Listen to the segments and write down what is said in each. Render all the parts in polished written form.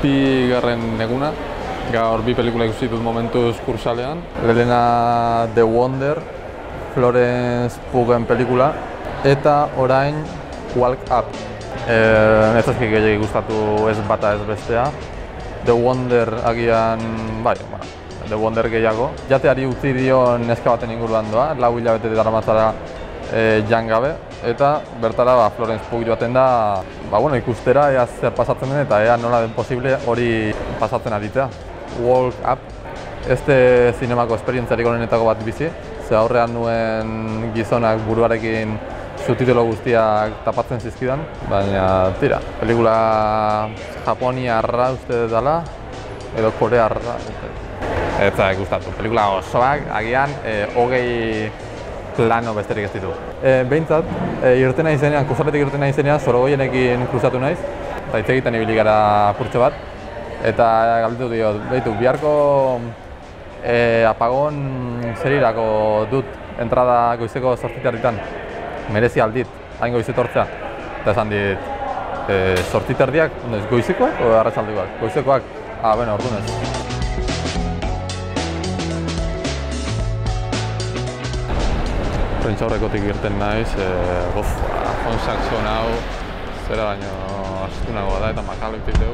bigarren eguna, gaur bi pelikula ikusi ditut momentuz kursalean. Lehena The Wonder, Florence Pugh'en pelikula, eta orain Walk Up. Ez ezkik gehiagik gustatu ez bata ez bestea. The Wonder agian, bai, The Wonder gehiago. Jateari utzi dio neska baten inguruan doa, 4 hilabete daramatzara jan gabe, eta bertara Florence Pugh joaten da ikustera ea zer pasatzen den eta ea nola den posible hori pasatzen aritzea. Walk Up, zinemako esperientziarik onenetako bat bizi, ze aurrean nuen gizonak buruarekin subtitulu guztiak tapatzen zizkidan, baina tira, pelikula japoniarra uste dela, edo korearra. Ez da gustatu, pelikula osoak agian 20 plano besterik ez ditu. Behintzat, irtena izenean, kursaletik irtena izenean, Sorogoienekin kruzatu naiz, eta hitz egiten ibili gara purtxo bat, eta galdetu dio, behitu, biharko apagon zerirako dut entrada goizeko 8:00 merezi aldit, hain goiz etortzea. Eta esan dit, 8:00 goizekoak o arratsaldekoak? Goizekoak, bueno, ordunez. Prentsaurrekotik irten naiz, Jon Saxon hau, zera baino astunagoa da eta makalo ititeu.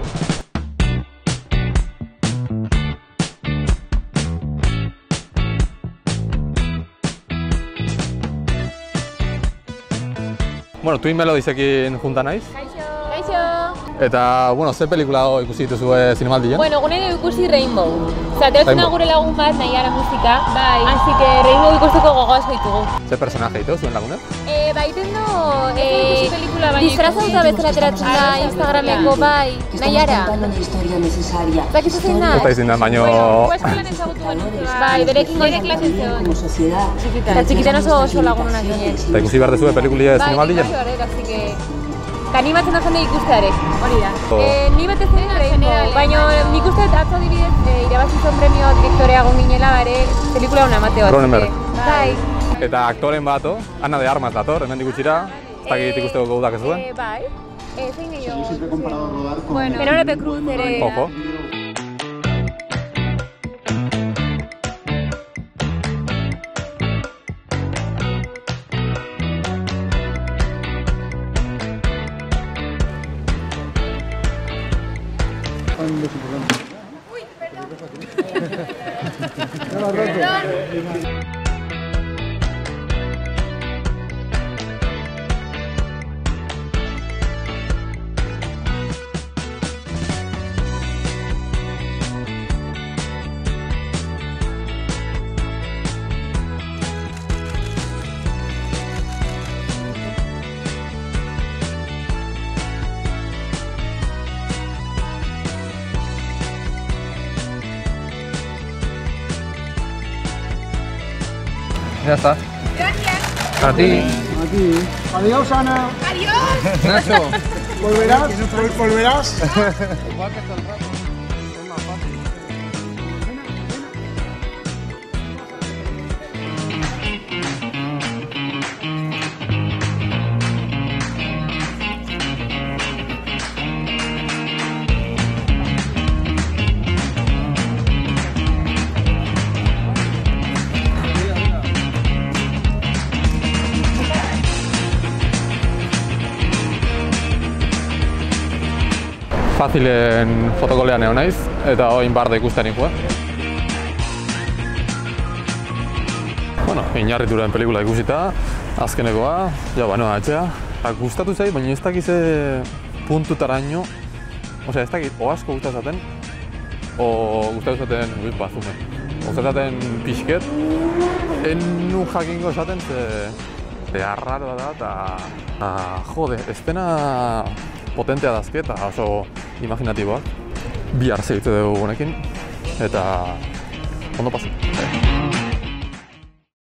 Bueno, Twin Melodiesekin junta naiz. Kaixo! Eta, ze pelikula ikusi dituzue zinemaldien? Bueno, egunero ikusi Rainbow. Zateotzen gure lagun bat, Naiara musika. Bai. Así que Rainbow ikusteko gogoa asko ditugu. Ze personaje ditu zuen lagunek? Baiten disfrazauta bezala ateratzen da Instagrameko, bai, Naiara. Zakizu zein da? Eta izin da, baino... Eskolan ezagutu genuen. Bai, berekin goire klasen zegoen. Eta txikitan oso lagunak ginen. Eta ikusi behar dezue pelikulia zinemaldien? Bai, así que... Animatzen da jende ikusteare, hori da. Ni batez ere Rainbow, baina nik uste atzo adibidez irabazi zuen premio direktorea egon ginela bare pelikula hona emateo. Cronenberg. Bai. Eta aktoren bato, Ana de Armas dator, hemendik gutxira, ez dakit ikusteko gaudak ez duen? Bai. Zein gehiago? Bueno, Penélope Cruz ere. Ojo. Uy, perdón. Ya está. Gracias. A ti. A ti. Adiós, Ana. Adiós. Nacho. ¿Volverás? ¿Volverás? Igual que todo el rato. Es más fácil. Fazilen fotokolean egon naiz, eta oin barda ikusten ikua. Inarrituren pelikula ikusita, azkenekoa, etxea. Gustatu zait, baina ez dakiz puntutaraino, ez dakit, o asko gustatzen, o gustatzen bazume. Gustatzen pixket, nu jakingo esaten, ze arraroa da, eta jode, estena potentea dazke eta oso imaginatiboak. Bihar segitze dugu honekin, eta ondo pasu.